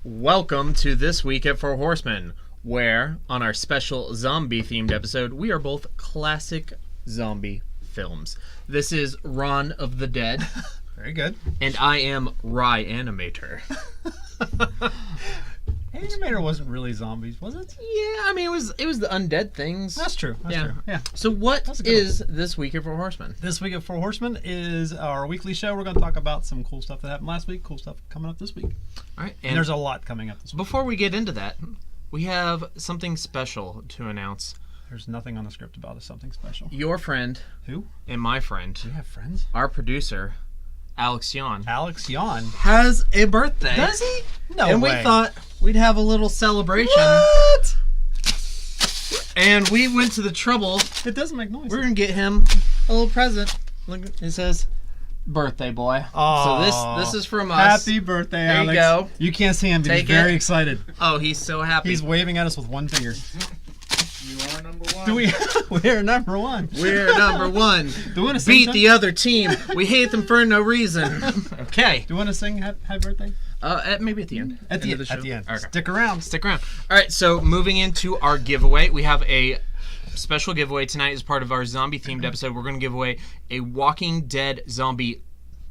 Welcome to This Week at For Horsemen, where, on our special zombie-themed episode, we are both classic zombie films. This is Ron of the Dead. Very good. And I am Rye Animator. Animator wasn't really zombies, was it? Yeah, I mean, it was the undead things. That's true. That's true. Yeah. So what is This Week at For Horsemen? This Week at For Horsemen is our weekly show. We're going to talk about some cool stuff that happened last week, cool stuff coming up this week. All right. And there's a lot coming up this week. Before we get into that, we have something special to announce. There's nothing on the script about it, something special. Your friend. Who? And my friend. Do we have friends? Our producer, Alex Yon. Alex Yon. Has a birthday. Does he? No and way. And we thought we'd have a little celebration. What? And we went to the trouble. It doesn't make noise. We're going to get him a little present. Look, it says, birthday boy. Aww. So this is from us. Happy birthday, there Alex. There you go. You can't see him, but he's very excited. Oh, he's so happy. He's waving at us with one finger. You are number one. We're number one. We're number one. Do you want to sing Beat the other team. We hate them for no reason. Okay. Do you want to sing Happy Birthday? Maybe at the end. At the end. Okay. Stick around. Stick around. All right, so moving into our giveaway, we have a special giveaway tonight as part of our zombie-themed episode. We're going to give away a Walking Dead zombie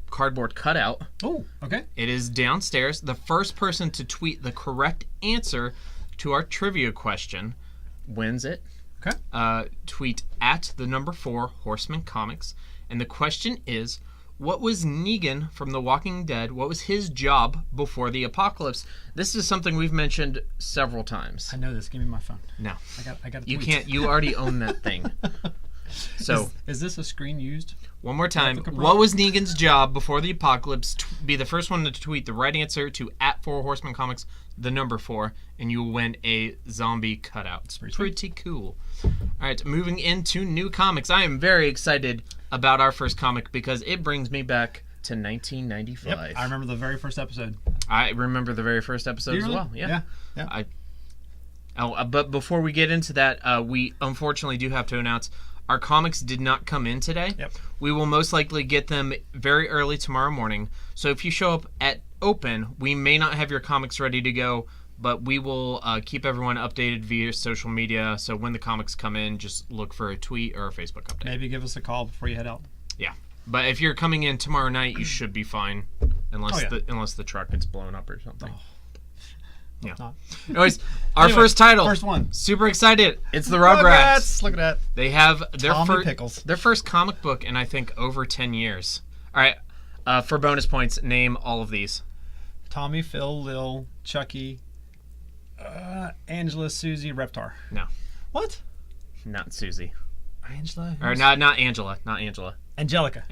cardboard cutout. Oh, okay. It is downstairs. The first person to tweet the correct answer to our trivia question wins it. Okay. Tweet at the number 4 Horseman Comics, and the question is, what was Negan from The Walking Dead? What was his job before the apocalypse? This is something we've mentioned several times. I know this. Give me my phone. No, I got. You can't. You already own that thing. So is this a screen used? One more time. What was Negan's job before the apocalypse? Be the first one to tweet the right answer to at 4 Horseman Comics, the number 4, and you will win a zombie cutout. It's pretty cool. All right, moving into new comics. I am very excited about our first comic because it brings me back to 1995. Yep, I remember the very first episode. I remember the very first episode as well. Yeah. But before we get into that, we unfortunately do have to announce our comics did not come in today. Yep. We will most likely get them very early tomorrow morning. So if you show up at open, we may not have your comics ready to go, but we will keep everyone updated via social media. So when the comics come in, just look for a tweet or a Facebook update. Maybe give us a call before you head out. Yeah. But if you're coming in tomorrow night, you should be fine, unless the truck gets blown up or something. Oh. Yeah. Anyways, our first title. First one. Super excited. It's the Rugrats. Look at that. They have their first comic book in, I think, over 10 years. All right. For bonus points, name all of these. Tommy, Phil, Lil, Chucky, Angela, Susie, Reptar. No. What? Not Susie. Angela? Or not Angela. Not Angela. Angelica.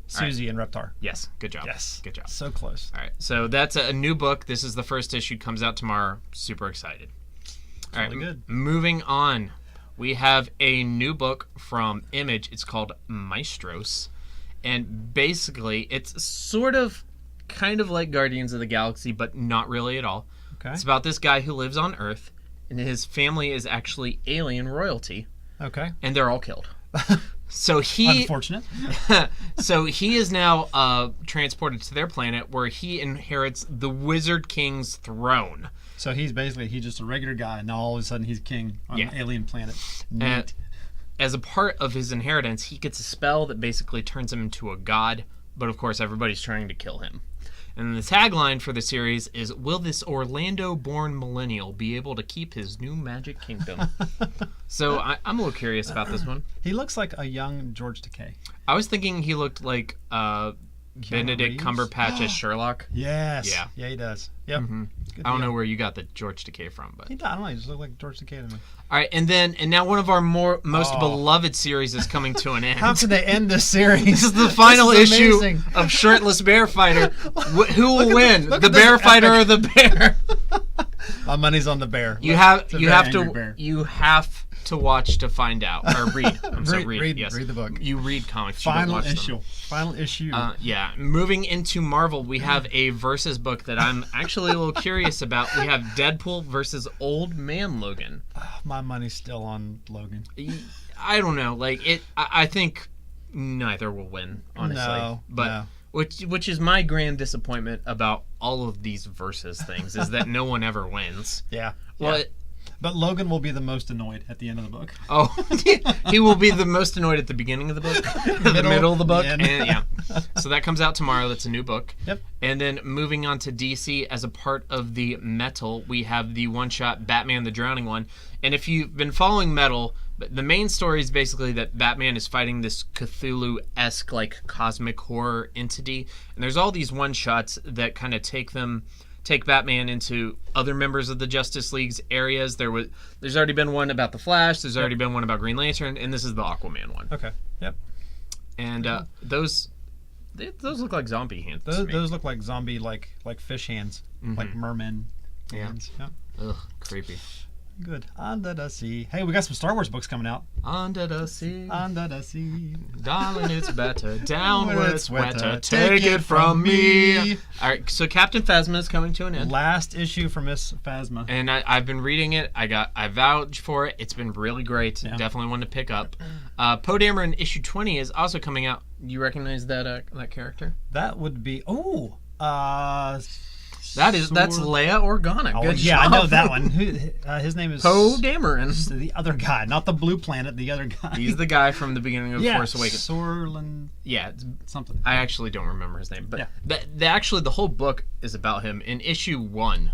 Susie and Reptar. Yes. Good job. Yes. Good job. So close. All right. So that's a new book. This is the first issue. Comes out tomorrow. Super excited. All right. Really good. Moving on. We have a new book from Image. It's called Maestros. And basically, it's sort of kind of like Guardians of the Galaxy, but not really at all. Okay. It's about this guy who lives on Earth, and his family is actually alien royalty. Okay. And they're all killed. So unfortunate. So he is now transported to their planet, where he inherits the Wizard King's throne. So he's just a regular guy, and now all of a sudden he's king on an alien planet. Neat. As a part of his inheritance, he gets a spell that basically turns him into a god, but of course everybody's trying to kill him. And the tagline for the series is, will this Orlando-born millennial be able to keep his new magic kingdom? So I'm a little curious about this one. He looks like a young George Takei. I was thinking he looked like Benedict Cumberbatch as Sherlock. Yes. Yeah, he does. Yep. Mm-hmm. I don't know where you got the George Takei from, but I don't know. He just looked like George Takei to me. All right, and now one of our most beloved series is coming to an end. How can they end this series? This is the final issue of Shirtless Bear Fighter. Who will win, the bear fighter or the bear? My money's on the bear. You have to watch to find out, or read. Read the book. You read comics. Final issue. Yeah. Moving into Marvel, we have a versus book that I'm actually a little curious about. We have Deadpool versus Old Man Logan. My money's still on Logan. I don't know. I think neither will win, honestly. No. Which is my grand disappointment about all of these versus things is that no one ever wins. Yeah. Well, yeah. But Logan will be the most annoyed at the end of the book. Oh, he will be the most annoyed at the beginning of the book, the middle of the book, and yeah. So that comes out tomorrow. That's a new book. Yep. And then moving on to DC, as a part of the Metal, we have the one-shot Batman the Drowning One. And if you've been following Metal, the main story is basically that Batman is fighting this Cthulhu-esque, like, cosmic horror entity. And there's all these one-shots that kind of take Batman into other members of the Justice League's areas. There's already been one about the Flash. There's already been one about Green Lantern, and this is the Aquaman one. Okay. Yep. And those look like zombie hands. to me. Those look like zombie like fish hands, like merman hands. Yeah. Ugh, creepy. Good. Under the sea. Hey, we got some Star Wars books coming out. Under the sea. Under the sea. Darling, it's better. Down When where it's it's wetter. wetter, Take it from me. All right, so Captain Phasma is coming to an end. Last issue for Miss Phasma. And I've been reading it. I vouch for it. It's been really great. Yeah. Definitely one to pick up. Poe Dameron issue 20 is also coming out. You recognize that character? That would be That's Leia Organa. Oh, Good yeah, job. I know that one. His name is Poe Dameron. The other guy, not the blue planet. The other guy. He's the guy from the beginning of Force Awakens. Sorlin. Yeah, it's Something. I actually don't remember his name, but Yeah. the whole book is about him. In issue 1,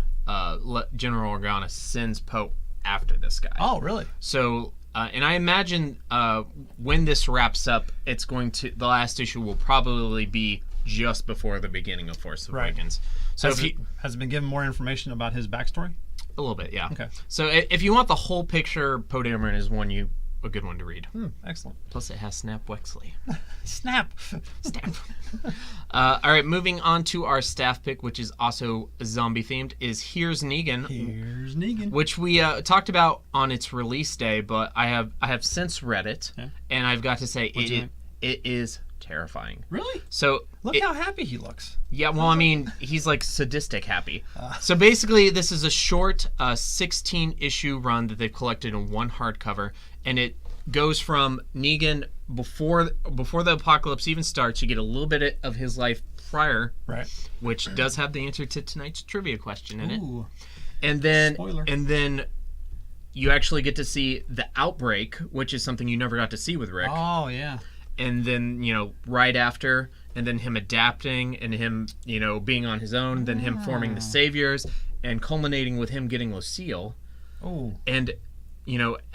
General Organa sends Poe after this guy. Oh, really? So, and I imagine when this wraps up, the last issue will probably be just before the beginning of Force Awakens. So Has it been given more information about his backstory? A little bit, yeah. Okay. So if you want the whole picture, Poe Dameron is a good one to read. Excellent. Plus, it has Snap Wexley. Snap. Snap. All right, moving on to our staff pick, which is also zombie themed, is Here's Negan. Here's Negan. Which we talked about on its release day, but I have since read it, and I've got to say it is terrifying. Really? So Look how happy he looks. Yeah, well, I mean, he's like sadistic happy. So basically, this is a short 16-issue run that they've collected in one hardcover, and it goes from Negan before the apocalypse even starts. You get a little bit of his life prior, Right. which does have the answer to tonight's trivia question in Ooh. it. And then, Spoiler. you actually get to see the outbreak, which is something you never got to see with Rick. Oh, yeah. And then, right after, and then him adapting, and him, being on his own, then him forming the Saviors, and culminating with him getting Lucille. Oh. And,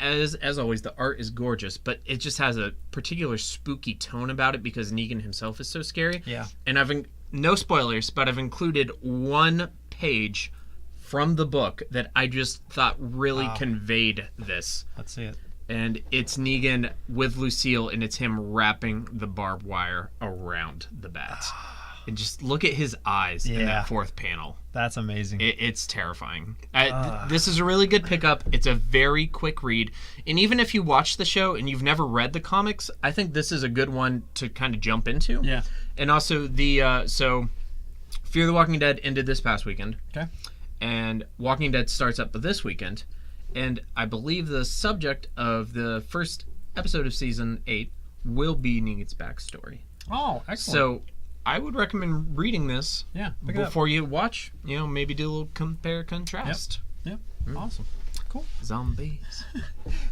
as always, the art is gorgeous, but it just has a particular spooky tone about it because Negan himself is so scary. Yeah. And no spoilers, but I've included one page from the book that I just thought really conveyed this. Let's see it. And it's Negan with Lucille, and it's him wrapping the barbed wire around the bat. And just look at his eyes in that fourth panel. That's amazing. It's terrifying. This is a really good pickup. It's a very quick read. And even if you watch the show and you've never read the comics, I think this is a good one to kind of jump into. Yeah. And also, so Fear the Walking Dead ended this past weekend. Okay. And Walking Dead starts up this weekend. And I believe the subject of the first episode of season 8 will be Negan's backstory. Oh, excellent. So I would recommend reading this before you watch. Maybe do a little compare contrast. Yep. Awesome. Cool. Zombies.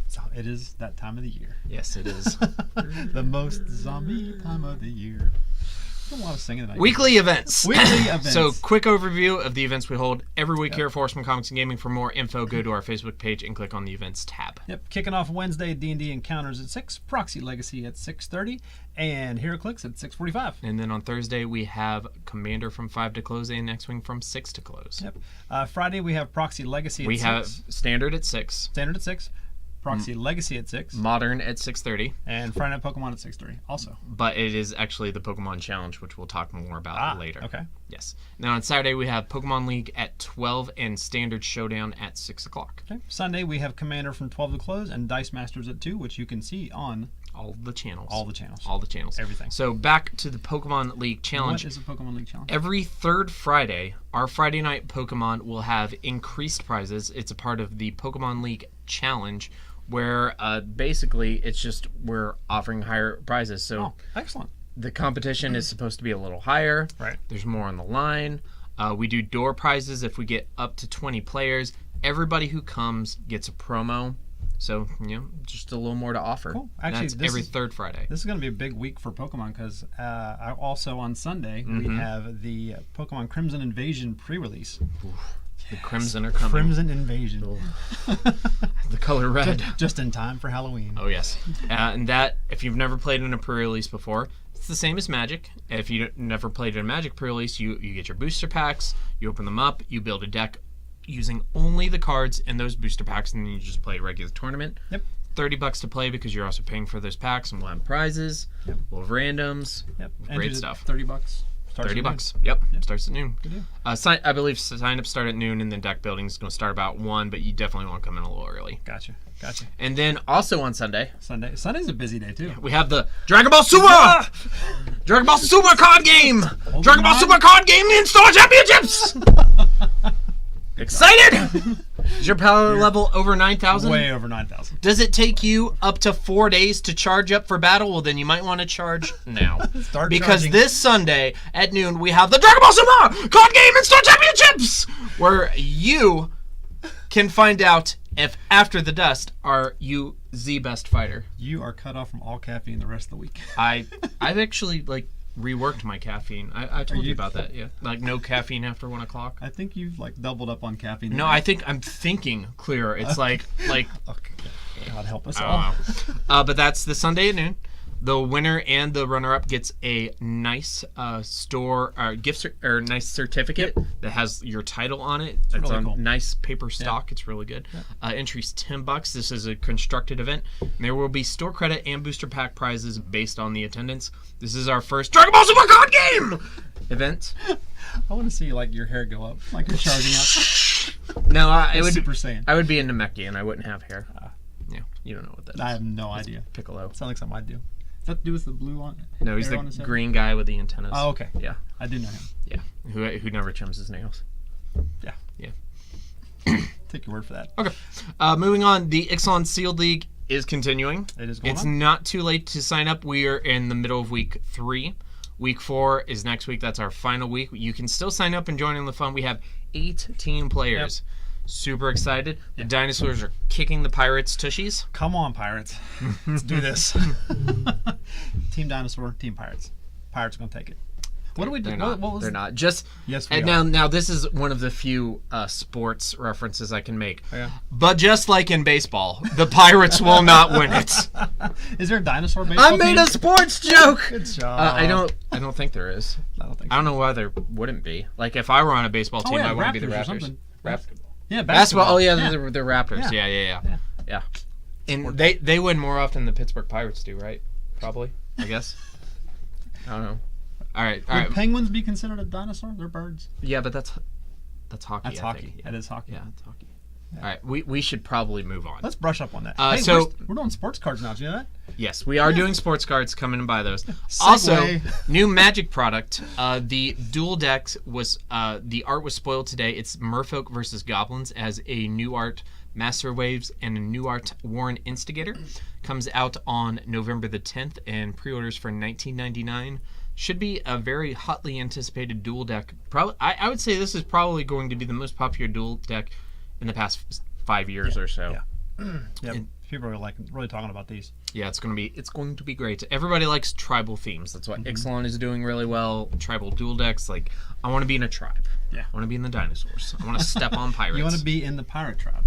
So it is that time of the year. Yes, it is. The most zombie time of the year. I don't want to sing it. Weekly events. Weekly events. So, quick overview of the events we hold every week here at Horsemen Comics and Gaming. For more info, go to our Facebook page and click on the events tab. Yep. Kicking off Wednesday, D&D Encounters at 6, Proxy Legacy at 6:30, and HeroClix at 6:45. And then on Thursday, we have Commander from 5 to close and X-Wing from 6 to close. Yep. Friday, we have Proxy Legacy at 6. We have Standard at 6. Standard at 6. Proxy Legacy at 6. Modern at 6:30. And Friday Night Pokemon at 6:30 also. But it is actually the Pokemon Challenge, which we'll talk more about later. Okay. Yes. Now on Saturday, we have Pokemon League at 12 and Standard Showdown at 6 o'clock. Okay. Sunday, we have Commander from 12 to close and Dice Masters at 2, which you can see on all the channels. All the channels. All the channels. Everything. So back to the Pokemon League Challenge. What is a Pokemon League Challenge? Every third Friday, our Friday night Pokemon will have increased prizes. It's a part of the Pokemon League Challenge, where basically it's just we're offering higher prizes. So excellent. the competition is supposed to be a little higher. Right. There's more on the line. We do door prizes if we get up to 20 players. Everybody who comes gets a promo. So, just a little more to offer. Cool. Actually, that's every third Friday. This is going to be a big week for Pokemon because also on Sunday we have the Pokemon Crimson Invasion pre-release. The Crimson are coming. Crimson Invasion. The color red. Just in time for Halloween. Oh, yes. And that, if you've never played in a pre-release before, it's the same as Magic. If you've never played in a Magic pre-release, you get your booster packs, you open them up, you build a deck using only the cards in those booster packs, and then you just play a regular tournament. Yep. $30 to play because you're also paying for those packs, and we'll have prizes. Yep. We'll have randoms. Yep. Great stuff. $30. $30. Yep. Starts at noon. Good deal. I believe sign-ups start at noon, and then deck building is going to start about 1, but you definitely want to come in a little early. Gotcha. And then also on Sunday. Sunday's a busy day, too. We have the Dragon Ball Super! Dragon Ball Super card game! Dragon Ball Super card game in-store championships! Excited! Is your power level over 9,000? Way over 9,000. Does it take you up to 4 days to charge up for battle? Well, then you might want to charge now. Because charging. this Sunday at noon, we have the Dragon Ball Super card game in-store championships! Where you can find out if after the dust are you the best fighter. You are cut off from all caffeine the rest of the week. I've actually reworked my caffeine. I told you about that, yeah. No caffeine after 1 o'clock. I think you've doubled up on caffeine. No, I'm thinking clearer. It's like okay. God help us all. But that's the Sunday at noon. The winner and the runner-up gets a nice nice certificate that has your title on it. It's really on cool. nice paper stock. Yeah. It's really good. Yeah. Entry's $10. This is a constructed event. And there will be store credit and booster pack prizes based on the attendance. This is our first Dragon Ball Super card game event. I want to see your hair go up, like you're charging up. No, it would Super Saiyan. I would be a Namekian. I wouldn't have hair. Yeah, you don't know what that is. I have no idea. Piccolo. Sounds like something I'd do. Is that to do with the blue on it? No, he's the green guy with the antennas. Oh, okay. Yeah. I do know him. Yeah. Who never trims his nails. Yeah. Yeah. Take your word for that. Okay. Moving on, the Ixalan Sealed League is continuing. It is going It's on. not too late to sign up. We are in the middle of week 3. Week 4 is next week. That's our final week. You can still sign up and join in the fun. We have 18 players. Yep. Super excited. The dinosaurs are kicking the pirates' tushies. Come on, Pirates. Let's do this. Team Dinosaur, Team Pirates. Pirates are going to take it. What do we do? They're not. Just yes, we are. Now this is one of the few sports references I can make. Oh, yeah. But just like in baseball, the Pirates will not win it. Is there a dinosaur baseball I made team? a sports joke. Good job. I don't think there is. I don't know why there wouldn't be. If I were on a baseball team, I want to be the Raptors. Basketball. Yeah, basketball. Oh yeah, they're Raptors. Yeah. And they win more often than the Pittsburgh Pirates do, right? Probably. I guess. I don't know. All right. Would penguins be considered a dinosaur? They're birds. Yeah, but that's hockey. That's hockey. Yeah. That is hockey. Yeah, it's hockey. Yeah. All right, we should probably move on. Let's brush up on that. We're doing sports cards now. Do you know that? Yes, we are doing sports cards. Come in and buy those. Also, new Magic product. The dual decks was the art was spoiled today. It's Merfolk versus Goblins as a new art Master Waves and a new art Warren Instigator. Comes out on November the 10th and pre-orders for $19.99. Should be a very hotly anticipated dual deck. Probably, I would say this is probably going to be the most popular dual deck in the past 5 years or so. Yeah. People are really talking about these. Yeah, it's going to be great. Everybody likes tribal themes. That's what Ixalan is doing really well. Tribal dual decks. I want to be in a tribe. Yeah. I want to be in the dinosaurs. I want to step on pirates. You want to be in the pirate tribe.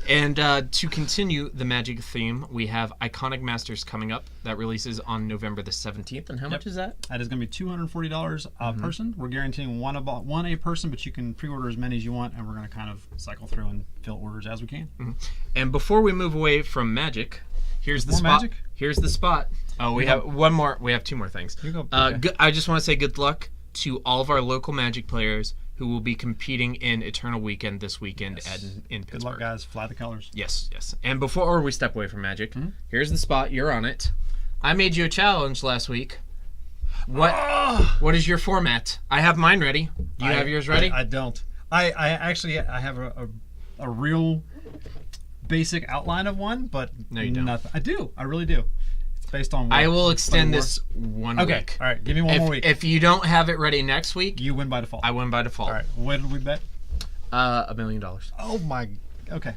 And to continue the Magic theme, we have Iconic Masters coming up. That releases on November the 17th. And how much is that? That is going to be $240 a person. We're guaranteeing one a person, but you can pre-order as many as you want, and we're going to kind of cycle through and fill orders as we can. And before we move away from Magic, here's the spot. Magic? Here's the spot. Oh, we have one more. We have 2 more things. Here you go. Okay. I just want to say good luck to all of our local Magic players who will be competing in Eternal Weekend this weekend in Pittsburgh. Good luck, guys. Fly the colors. Yes. And before we step away from Magic, here's the spot. You're on it. I made you a challenge last week. What is your format? I have mine ready. Do you have yours ready? I don't. I actually have a real basic outline of one, but no, you don't. Nothing. I do. I really do. based on what I will what extend more? this 1 Okay. week. All right. Give me one more week. If you don't have it ready next week, You win by default. I win by default. All right. What did we bet? $1 million. Oh my. Okay.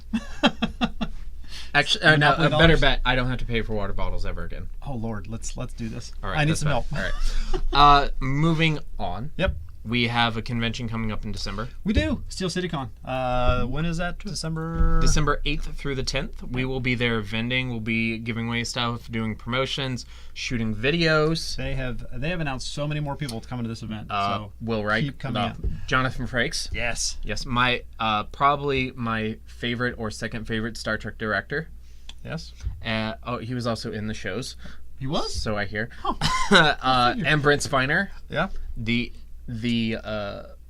Actually, no, Monopoly a better dollars? bet. I don't have to pay for water bottles ever again. Oh Lord. Let's do this. All right, I need that's some help. fine. All right. Moving on. Yep. We have a convention coming up in December. We do. Steel City Con. When is that? December. December 8th through the 10th. We will be there vending. We'll be giving away stuff, doing promotions, shooting videos. They have announced so many more people to come to this event. So Will Wright, keep coming in. Jonathan Frakes. Yes. Yes, my probably my favorite or second favorite Star Trek director. Yes. He was also in the shows. He was. So I hear. And Brent Spiner, Yeah. the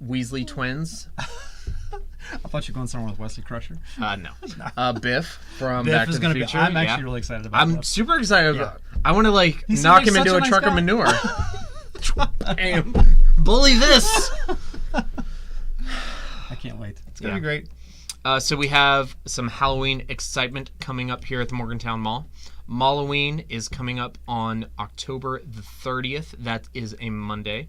Weasley twins. I thought you were going somewhere with Wesley Crusher. No. Biff from Biff Back is to the going to be. Future. I'm actually yeah. really excited about I'm Biff. super excited. Yeah. I want to He seems knock like him into such a a nice truck guy. of manure. Damn. Bully this. I can't wait. It's going to be great. So we have some Halloween excitement coming up here at the Morgantown Mall. Malloween is coming up on October the 30th. That is a Monday.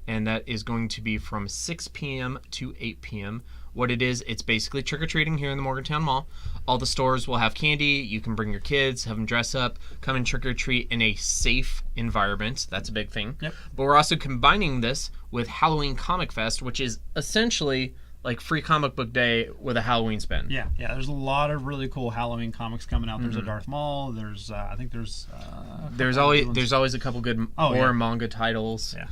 And that is going to be from 6 p.m. to 8 p.m. What it is, it's basically trick-or-treating here in the Morgantown Mall. All the stores will have candy. You can bring your kids, have them dress up, come and trick-or-treat in a safe environment. That's a big thing. Yep. But we're also combining this with Halloween Comic Fest, which is essentially like free comic book day with a Halloween spin. Yeah. There's a lot of really cool Halloween comics coming out. There's a Darth Maul. There's, I think there's. There's always a couple good horror manga titles. Yeah.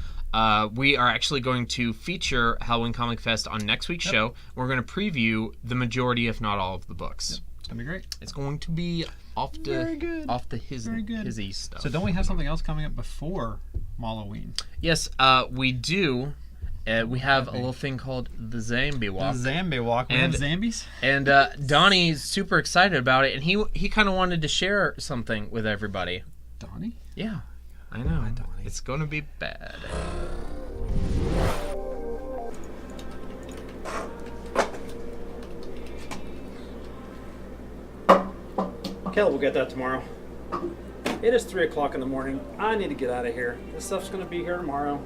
We are actually going to feature Halloween Comic Fest on next week's show. We're going to preview the majority, if not all, of the books. Yep. It's gonna be great. It's going to be off the Very good. hizzy stuff. So don't we have something else coming up before Halloween? Yes, we do. We have a little thing called the Zombie Walk. The Zombie Walk. We And- have zombies. And Donnie's super excited about it, and he kind of wanted to share something with everybody. Donnie. Yeah, I know. It's going to be bad. Kelly will get that tomorrow. It is 3 o'clock in the morning. I need to get out of here. This stuff's going to be here tomorrow.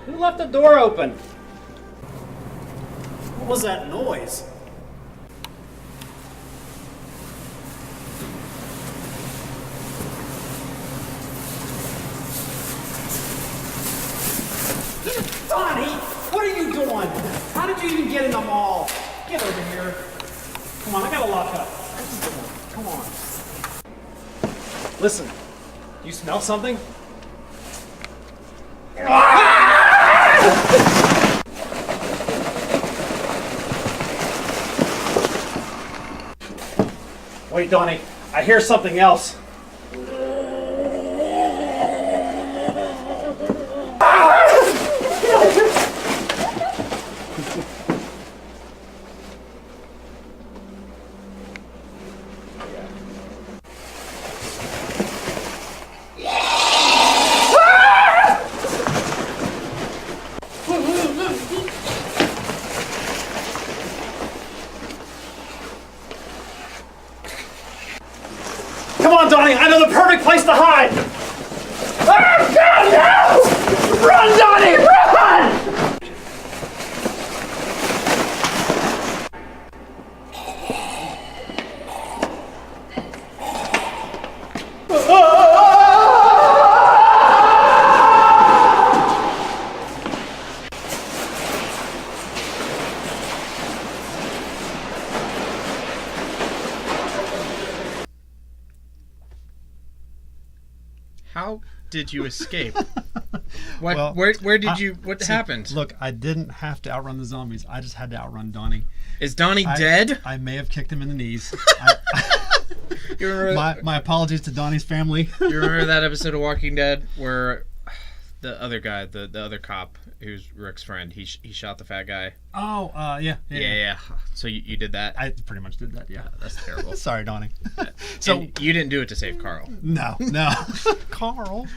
Who left the door open? What was that noise? Donnie, what are you doing? How did you even get in the mall? Get over here. Come on, I gotta lock up. Come on. Listen, you smell something? Wait, Donnie, I hear something else. Come on, Donnie, I know the perfect place to hide! Oh, God, no! Run, Donnie, run! How did you escape? Well, Where did you? What happened? Look, I didn't have to outrun the zombies. I just had to outrun Donnie. Is Donnie dead? I may have kicked him in the knees. You remember, My apologies to Donnie's family. you remember that episode of Walking Dead where the other guy, the other cop, who's Rick's friend. He shot the fat guy. Oh, yeah. So you did that? I pretty much did that, yeah. That's terrible. Sorry, Donnie. So you didn't do it to save Carl. No. Carl.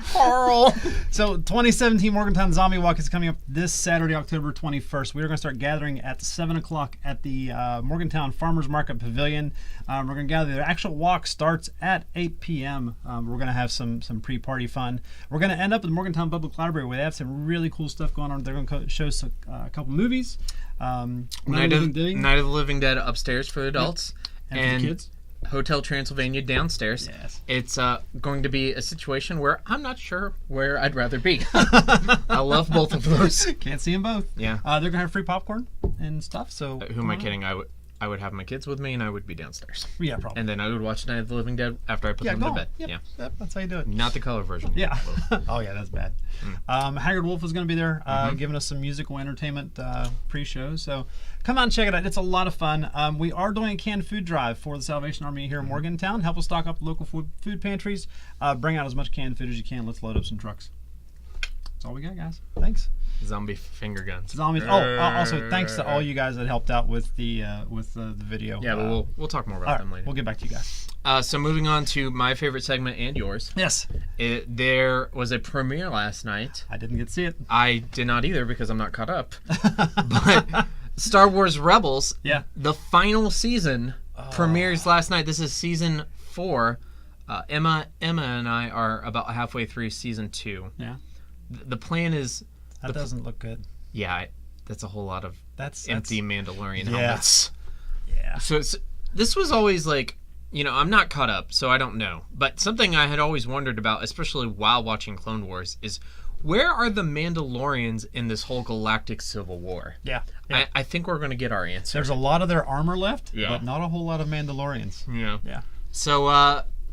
So 2017 Morgantown Zombie Walk is coming up this Saturday, October 21st. We are going to start gathering at 7 o'clock at the Morgantown Farmers Market Pavilion. We're going to gather. The actual walk starts at 8 p.m. We're going to have some pre-party fun. We're going to end up at the Morgantown Public Library where they have some really cool stuff going on. They're going to show us a couple movies. Night of the Living Dead upstairs for adults. And for the kids. Hotel Transylvania downstairs. Yes. It's going to be a situation where I'm not sure where I'd rather be. I love both of those. Can't see them both. Yeah. They're going to have free popcorn and stuff. So who am I kidding? I would have my kids with me and I would be downstairs. Yeah, probably. And then I would watch Night of the Living Dead after I put them to bed. Yep, that's how you do it. Not the color version. Yeah. Oh, yeah, that's bad. Haggard Wolf is going to be there giving us some musical entertainment pre-show. So come on, check it out. It's a lot of fun. We are doing a canned food drive for the Salvation Army here in Morgantown. Help us stock up local food pantries. Bring out as much canned food as you can. Let's load up some trucks. That's all we got, guys. Thanks. Zombie finger guns. Zombies. Oh, also thanks to all you guys that helped out with the video. Yeah, but we'll talk more about them later. We'll get back to you guys. So moving on to my favorite segment and yours. Yes. There was a premiere last night. I didn't get to see it. I did not either because I'm not caught up. But Star Wars Rebels. Yeah. The final season premieres last night. This is season 4. Emma and I are about halfway through season 2. Yeah. The plan is. That doesn't look good. Yeah, that's a whole lot of that's empty Mandalorian helmets. Yeah. So this was always like, I'm not caught up, so I don't know. But something I had always wondered about, especially while watching Clone Wars, is where are the Mandalorians in this whole galactic civil war? Yeah. I think we're going to get our answer. There's a lot of their armor left, but not a whole lot of Mandalorians. Yeah. So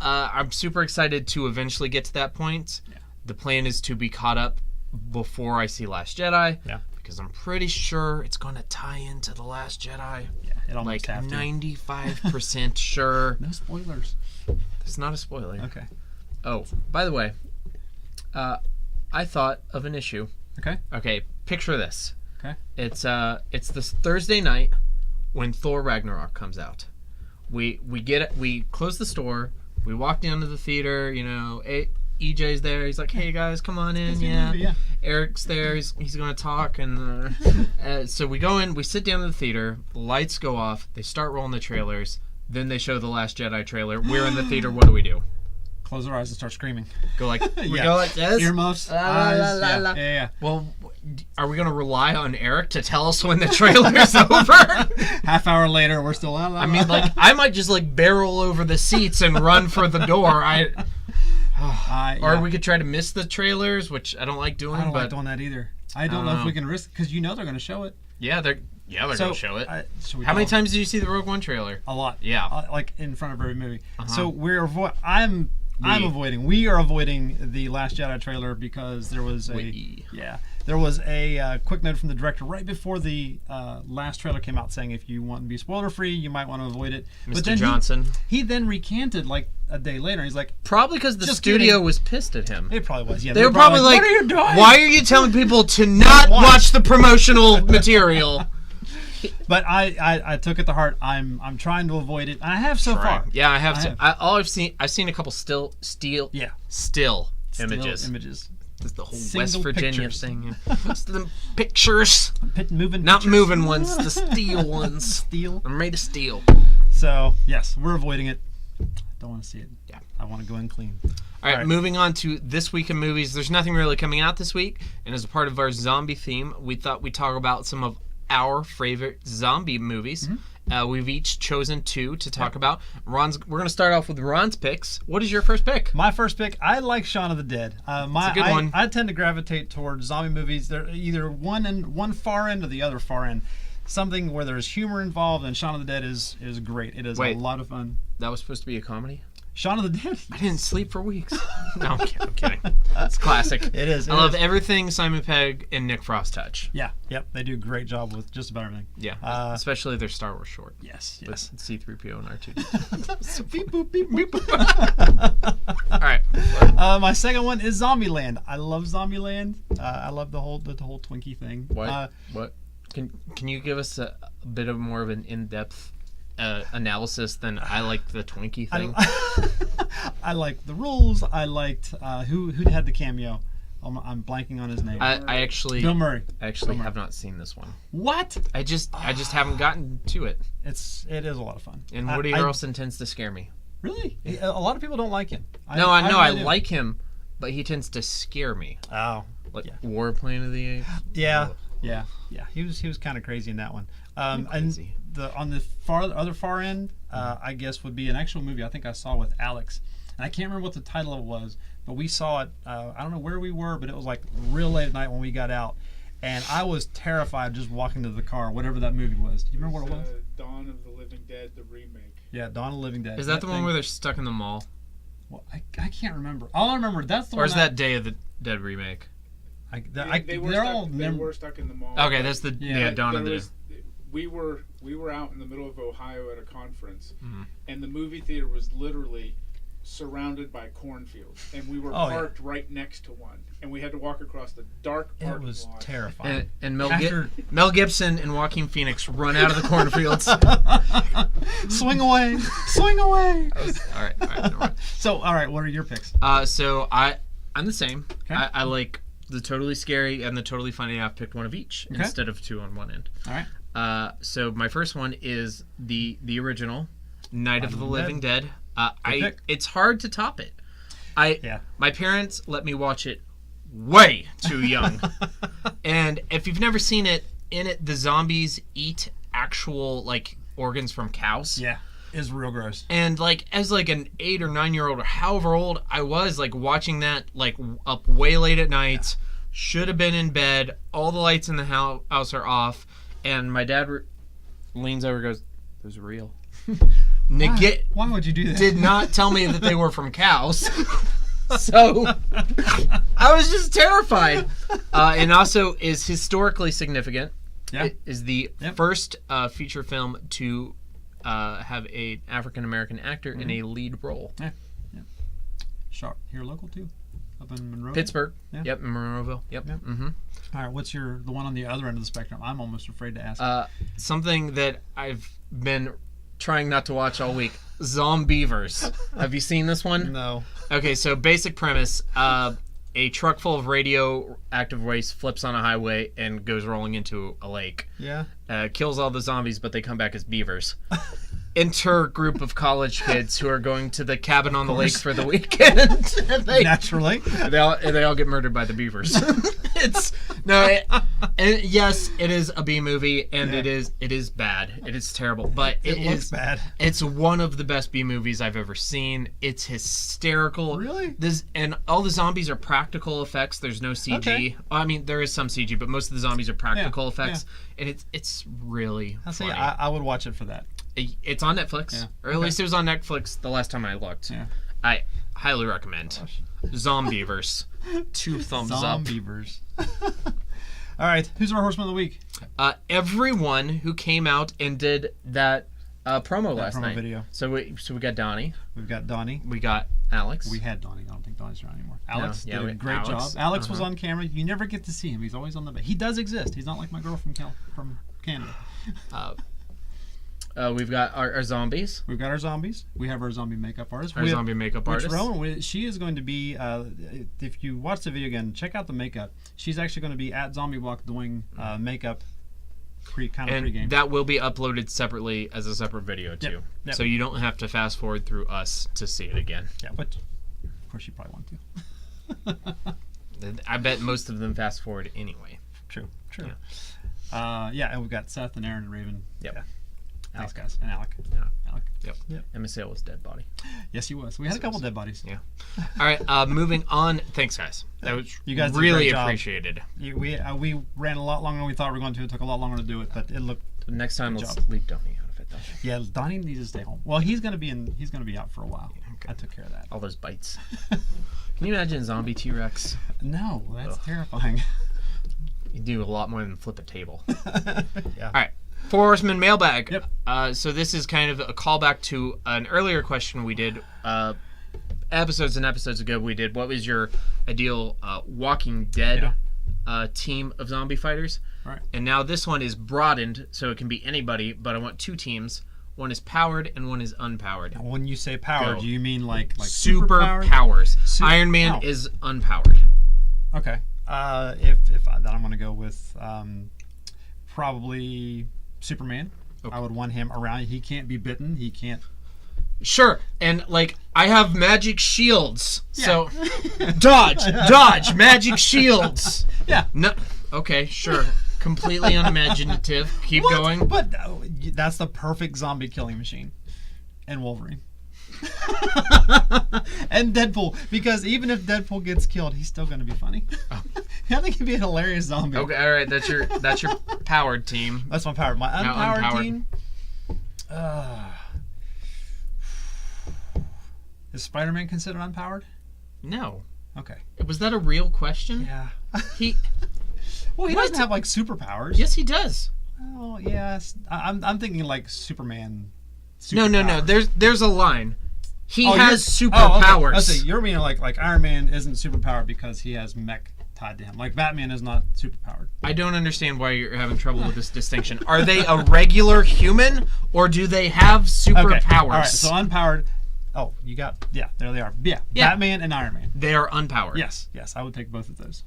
I'm super excited to eventually get to that point. Yeah. The plan is to be caught up before I see Last Jedi. Yeah. Because I'm pretty sure it's going to tie into The Last Jedi. Yeah, it almost have to. 95% sure. No spoilers. It's not a spoiler. Okay. Oh, by the way, I thought of an issue. Okay. Okay, picture this. Okay. It's this Thursday night when Thor Ragnarok comes out. We close the store, we walk down to the theater, EJ's there. He's like, "Hey guys, come on in." Yeah. Eric's there. He's going to talk, and so we go in. We sit down in the theater. The lights go off. They start rolling the trailers. Then they show the Last Jedi trailer. We're in the theater. What do? Close our eyes and start screaming. Go like we go like this. Earmuffs. Eyes. Yeah. Well, are we going to rely on Eric to tell us when the trailer's over? Half hour later, we're still. I mean, like I might just like barrel over the seats and run for the door. Or we could try to miss the trailers, which I don't like doing. I don't like doing that either. I don't know if we can risk because they're going to show it. Yeah, they're going to show it. How many times did you see the Rogue One trailer? A lot. Yeah, like in front of every movie. So we are avoiding the Last Jedi trailer because there was a quick note from the director right before the last trailer came out saying if you want to be spoiler free, you might want to avoid it. Mr. But then Johnson. He then recanted like a day later. He's like, probably because the studio was pissed at him. It probably was. Yeah, they were probably like, "What are you doing? Why are you telling people to not watch the promotional material?" But I took it to heart. I'm trying to avoid it. I have so far. Yeah, I have. I've seen a couple still images. It's the whole West Virginia thing. It's the pictures. Not moving ones, the steel ones. Steel. They're made of steel. So yes, we're avoiding it. Don't want to see it. Yeah. I want to go in clean. All right, moving on to this week in movies. There's nothing really coming out this week, and as a part of our zombie theme, we thought we'd talk about some of our favorite zombie movies. Mm-hmm. We've each chosen 2 to talk about. We're going to start off with Ron's picks. What is your first pick? My first pick, I like Shaun of the Dead. It's a good one. I tend to gravitate towards zombie movies. They're either one far end or the other far end. Something where there's humor involved, and Shaun of the Dead is great. It is a lot of fun. That was supposed to be a comedy? Shaun of the Dead. I didn't sleep for weeks. No, I'm kidding. It's classic. It is. I love everything Simon Pegg and Nick Frost touch. Yeah. Yep. They do a great job with just about everything. Yeah, especially their Star Wars short. Yes. With Yes. C-3PO and R2. Beep boop beep boop. All right. My second one is Zombieland. I love Zombieland. I love the whole Twinkie thing. What? What? Can you give us a bit of more of an in-depth analysis than I like the Twinkie thing? I liked the rules. I liked who had the cameo. I'm blanking on his name. I actually Bill Murray. have not seen this one. What? I just haven't gotten to it. It is a lot of fun. And Woody Harrelson tends to scare me. Really? A lot of people don't like him. I like him, but he tends to scare me. Oh. Like Warplane of the Apes. Yeah. Yeah. Yeah. He was kind of crazy in that one. And on the other far end, I guess would be an actual movie I think I saw with Alex. And I can't remember what the title of it was, but we saw it. I don't know where we were, but it was like real late at night when we got out. And I was terrified just walking to the car, whatever that movie was. Do you remember what it was? Dawn of the Living Dead, the remake. Yeah, Dawn of the Living Dead. Is that the one where they're stuck in the mall? Well, I can't remember. All I remember, that's the one. Or is that Day of the Dead remake? They were stuck in the mall. Okay, that's the Dawn of the Dead. We were out in the middle of Ohio at a conference, and the movie theater was literally surrounded by cornfields, and we were parked right next to one, and we had to walk across the dark parking lot. It was terrifying. And Mel Gibson and Joaquin Phoenix run out of the cornfields. Swing away, swing away. All right. Never mind. So, all right, what are your picks? So I'm the same. Okay. I like the totally scary and the totally funny. I've picked one of each instead of two on one end. All right. So my first one is the original Night of the Living Dead. It's hard to top it. My parents let me watch it way too young. And if you've never seen it, in it the zombies eat actual like organs from cows. Yeah. Is real gross. And like as like an 8 or 9 year old or however old I was, like watching that like up way late at night, should have been in bed, all the lights in the house are off, and my dad leans over and goes, "Those are real." Why would you do that? Did not tell me that they were from cows. So I was just terrified. And also is historically significant. Yeah. It is the first feature film to have an African American actor in a lead role. Yeah. Shot here local too, up in Monroe. Pittsburgh. Yeah. Yep, in Monroeville. Yep. Mm-hmm. All right, what's the one on the other end of the spectrum? I'm almost afraid to ask. Something that I've been trying not to watch all week. Zombievers. Have you seen this one? No. Okay, so basic premise. A truck full of radioactive waste flips on a highway and goes rolling into a lake. Yeah. Kills all the zombies, but they come back as beavers. Enter group of college kids who are going to the cabin on the lake for the weekend. Naturally. They all get murdered by the beavers. Yes, it is a B movie, and it is bad. It is terrible, but it looks bad. It's one of the best B movies I've ever seen. It's hysterical. Really? And all the zombies are practical effects. There's no CG. Okay. I mean, there is some CG, but most of the zombies are practical effects, and it's really funny. I would watch it for that. It's on Netflix, or at least it was on Netflix the last time I looked. Yeah. I highly recommend. Zombievers. 2 thumbs up. Zombievers. All right, who's our Horseman of the Week? Everyone who came out and did that promo last night. Video. So we got Donnie. We've got Donnie. We got Alex. We had Donnie. I don't think Donnie's around anymore. Alex did a great Alex. job. Alex was on camera. You never get to see him. He's always on the. He does exist. He's not like my girl from Canada. We've got our zombies. We've got our zombies. We have our zombie makeup artist. Zombie makeup artist. Rowan, she is going to be, if you watch the video again, check out the makeup. She's actually going to be at Zombie Walk doing makeup pre-game. And that will be uploaded separately as a separate video, too. Yep. So you don't have to fast forward through us to see it again. Yeah, but of course you probably want to. I bet most of them fast forward anyway. True. Yeah. And we've got Seth and Aaron and Raven. Yep. Yeah. Thanks, guys. And Alec. Yeah. Alec. Yep. Emma Sale was dead body. Yes, he was. We had a couple dead bodies. Yeah. All right. Moving on. Thanks, guys. That was you guys really did a great appreciated. We ran a lot longer than we thought we were going to. It took a lot longer to do it, but it looked. Next time, let's leave Donnie out of it, though. Yeah, Donnie needs to stay home. Well, he's going to be out for a while. I took care of that. All those bites. Can you imagine a zombie T-Rex? No, that's terrifying. You do a lot more than flip a table. Yeah. All right. Four Horsemen mailbag. Yep. So this is kind of a callback to an earlier question we did episodes and episodes ago. We did, what was your ideal Walking Dead team of zombie fighters? Right. And now this one is broadened, so it can be anybody, but I want 2 teams. One is powered and one is unpowered. Now, when you say power, Go. do you mean like Super powered? powers. Iron Man is unpowered. Okay. If then I'm gonna go with probably Superman. Okay. I would want him around. He can't be bitten. He can't. Sure, and like I have magic shields, so Yeah. dodge, magic shields. Yeah. No, okay, sure, completely unimaginative. Keep What? going. But that's the perfect zombie killing machine. And Wolverine. And Deadpool, because even if Deadpool gets killed, he's still going to be funny. Oh. I think he'd be a hilarious zombie. Okay, all right, that's your powered team. That's my power. My Now unpowered unpowered. team. Is Spider-Man considered unpowered? No, Okay. was that a real question? Yeah. He, Well, he What? doesn't have like superpowers. yes, he does. Oh, yes. I'm thinking like Superman. No. superpowers. There's a line. He Oh, has okay. superpowers. I see. You're meaning like Iron Man isn't superpowered because he has mech tied to him. Like Batman is not superpowered. I don't understand why you're having trouble with this distinction. Are they a regular human, or do they have superpowers? Okay. All right. So unpowered. Oh, you got there they are. Yeah. Yeah. Batman and Iron Man. They are unpowered. Yes. I would take both of those.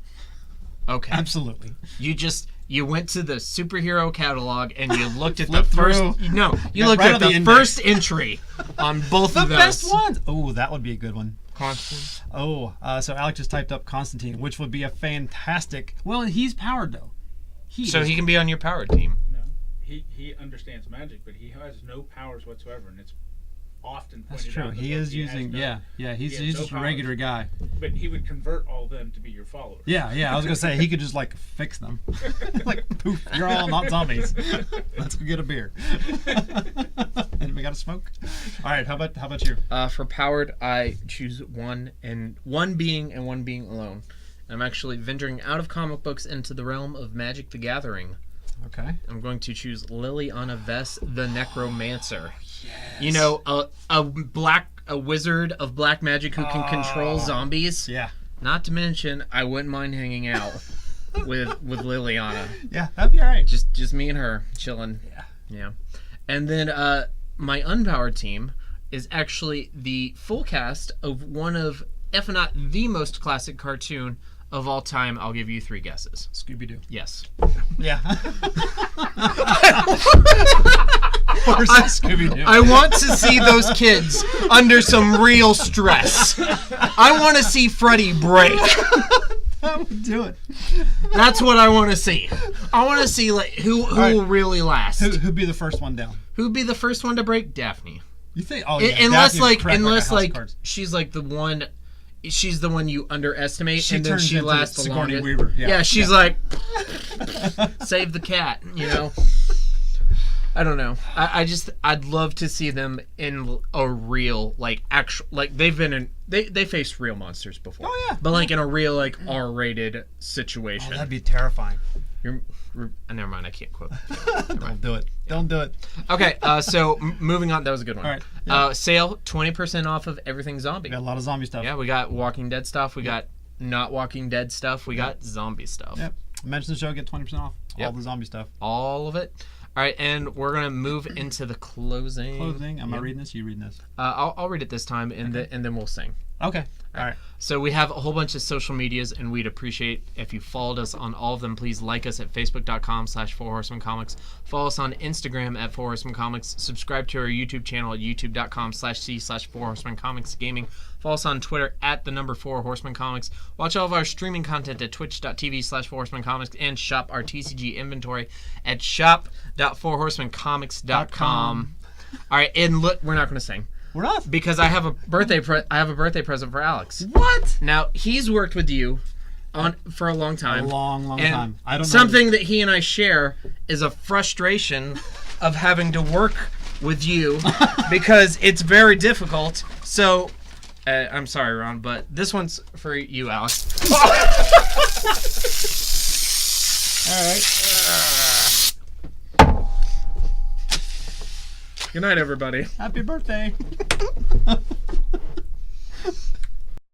Okay. Absolutely. You went to the superhero catalog and you looked at the Flipped first. through. No, you Yeah, looked right at on the the index. first entry on both The of those. best ones. Oh, that would be a good one. Constantine. Oh, so Alex just typed up Constantine, which would be a fantastic. Well, he's powered though. So he can be on your powered team. No, he understands magic, but he has no powers whatsoever, and it's often That's pointed true. out in the He book is he has using. no- He's he has no just a powers. regular guy. But he would convert all them to be your followers. Yeah. I was gonna say he could just like fix them. Like poof, you're all not zombies. Let's go get a beer. And we got to smoke. All right. How about you? For powered, I choose one being alone. I'm actually venturing out of comic books into the realm of Magic the Gathering. Okay. I'm going to choose Liliana Vess, the Necromancer. Yes. You know, a wizard of black magic who can control zombies. Yeah. Not to mention, I wouldn't mind hanging out with Liliana. Yeah, that'd be all right. Just me and her chilling. Yeah. And then my unpowered team is actually the full cast of one of, if not the most classic cartoon of all time. I'll give you 3 guesses. Scooby-Doo. Yes. Yeah. Or Scooby-Doo. I want to see those kids under some real stress. I want to see Freddy break. That would do it. That's what I want to see. I want to see like who right. will really last. Who'd be the first one down? Who'd be the first one to break? Daphne. You think? Oh, yeah. Unless Daphne like would crack a unless house like of cards. she's like the one. She's the one you underestimate, She and then turns she into lasts the Sigourney longest. Weaver, yeah. She's like, save the cat, you know. I don't know. I'd love to see them in a real they've been in they faced real monsters before. Oh, yeah. But like in a real like R-rated situation. Oh, that'd be terrifying. Never mind. I can't quote. Don't do it. Don't do it. Okay. So moving on. That was a good one. All right. Yeah. Sale 20% off of everything zombie. We got a lot of zombie stuff. Yeah, we got Walking Dead stuff. We got not Walking Dead stuff. We got zombie stuff. Yep. Mention the show, get 20% off. Yep. All the zombie stuff. All of it. All right, and we're gonna move into the closing. Closing. Am I Yep. reading this? You reading this? I'll read it this time, and then we'll sing. Okay. All right. So we have a whole bunch of social medias, and we'd appreciate if you followed us on all of them. Please like us at facebook.com/4horsemencomics. Follow us on Instagram at 4horsemencomics. Subscribe to our YouTube channel at youtube.com/c/4horsemencomicsgaming. Follow us on Twitter at the number 4horsemencomics. Watch all of our streaming content at twitch.tv/4horsemencomics and shop our TCG inventory at shop.4horsemencomics.com. All right, and look, we're not going to sing. We're not. Because I have a birthday present for Alex. What? Now he's worked with you for a long time. A long and time. I don't know. Something that he and I share is a frustration of having to work with you because it's very difficult. So I'm sorry, Ron, but this one's for you, Alex. All right. Good night, everybody. Happy birthday.